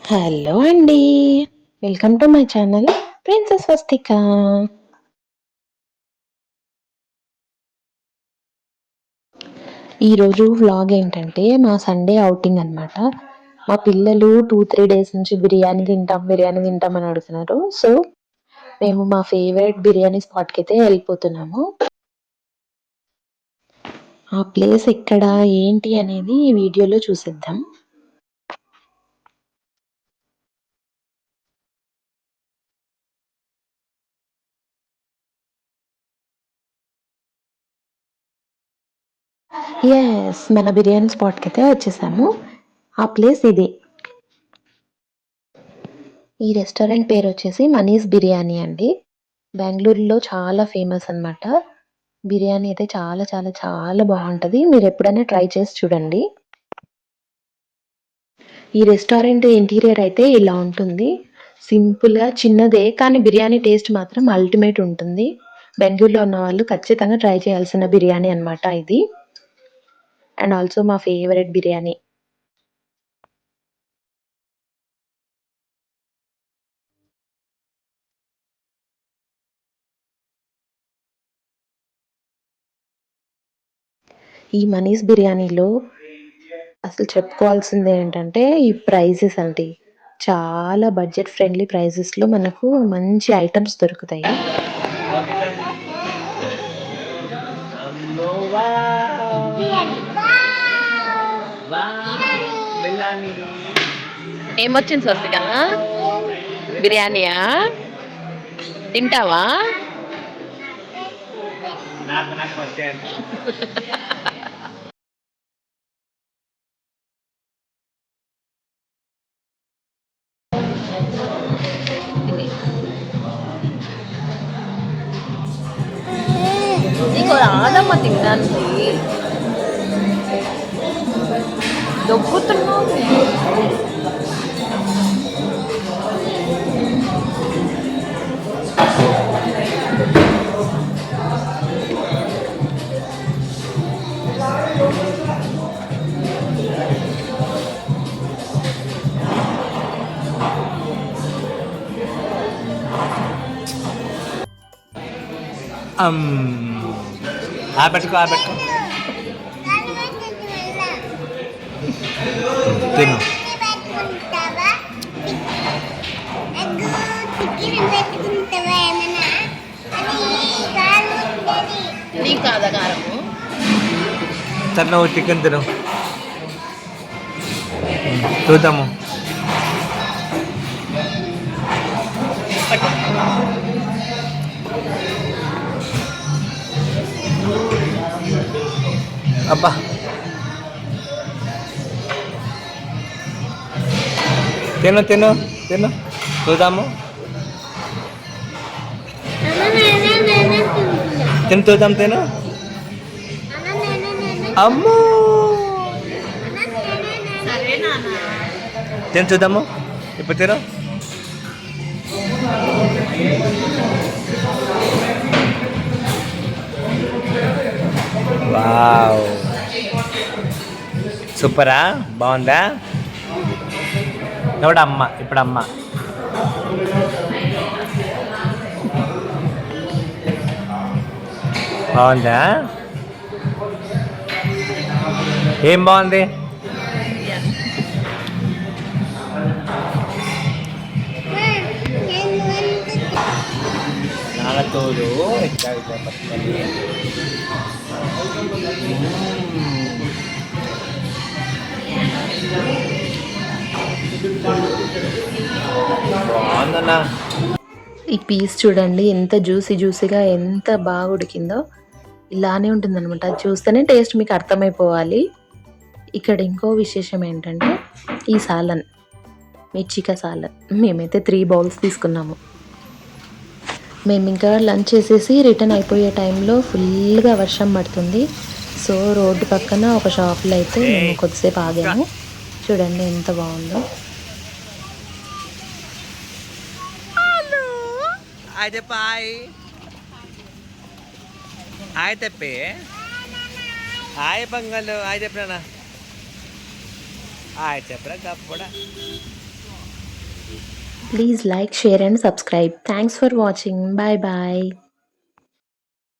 Hello అండి. Welcome to my channel princess Swastika. ఈరోజు vlog ఏంటంటే మా సండే ఔటింగ్ అనమాట. మా పిల్లలు 2-3 డేస్ నుంచి బిర్యానీ తింటాం అని అడుగుతున్నారు. సో మేము మా ఫేవరెట్ బిర్యానీ స్పాట్కి అయితే వెళ్ళిపోతున్నాము. ఆ ప్లేస్ ఎక్కడ ఏంటి అనేది ఈ వీడియోలో చూసేద్దాం. ఎస్, మన బిర్యానీ స్పాట్కి అయితే వచ్చేసాము. ఆ ప్లేస్ ఇది. ఈ రెస్టారెంట్ పేరు వచ్చేసి మనీస్ బిర్యానీ అండి. బెంగళూరులో చాలా ఫేమస్ అన్నమాట. బిర్యానీ అయితే చాలా చాలా చాలా బాగుంటది. మీరు ఎప్పుడైనా ట్రై చేసి చూడండి. ఈ రెస్టారెంట్ ఇంటీరియర్ అయితే ఇలా ఉంటుంది. సింపుల్గా చిన్నదే, కానీ బిర్యానీ టేస్ట్ మాత్రం అల్టిమేట్ ఉంటుంది. బెంగళూరులో ఉన్న వాళ్ళు ఖచ్చితంగా ట్రై చేయాల్సిన బిర్యానీ అన్నమాట ఇది. అండ్ ఆల్సో మా ఫేవరెట్ బిర్యానీ. ఈ మనీస్ బిర్యానీలో అసలు చెప్పుకోవాల్సింది ఏంటంటే ఈ ప్రైజెస్ అండి. చాలా బడ్జెట్ ఫ్రెండ్లీ ప్రైజెస్లో మనకు మంచి ఐటమ్స్ దొరుకుతాయి. ఏమొచ్చింది స్వస్తిక? బిర్యానీయా? తింటావా? నీకు రాదమ్మ తినడానికి, దొబ్బుతున్నావు. పెట్టుకో తిను. నీకు కాదా కారము? సరే నువ్వు చికెన్ తిను, చూద్దాము. అబ్బా, తిను తిను తిను, చూద్దాము. తిను చూద్దాం, తిను. అమ్మో, తిను చూద్దాము. ఇప్పుడు తిను. వావ్, సూపరా, బాగుందా? ఇప్పుడు అమ్మ బాగుందా? ఏం బాగుంది? నాన్నతోడు బాగుందన్నా. ఈ పీస్ చూడండి ఎంత జ్యూసీగా ఎంత బాగా ఉడికిందో. ఇలానే ఉంటుందన్నమాట. అది చూస్తేనే టేస్ట్ మీకు అర్థమైపోవాలి. ఇక్కడ ఇంకో విశేషం ఏంటంటే ఈ సాలన్, మిర్చికా సాలన్. మేమైతే 3 బౌల్స్ తీసుకున్నాము. మేము ఇంకా లంచ్ చేసేసి రిటర్న్ అయిపోయే టైంలో ఫుల్గా వర్షం పడుతుంది. సో రోడ్డు పక్కన ఒక షాప్లో అయితే మేము కొద్దిసేపు ఆగాము. చూడండి ఎంత బాగుందో. హాయ్ తెప్పి, హాయ్ బంగాలు, హాయ్ చెప్పినా, హాయ్ చెప్పరా కూడా. Please like, share and subscribe. Thanks for watching. Bye bye.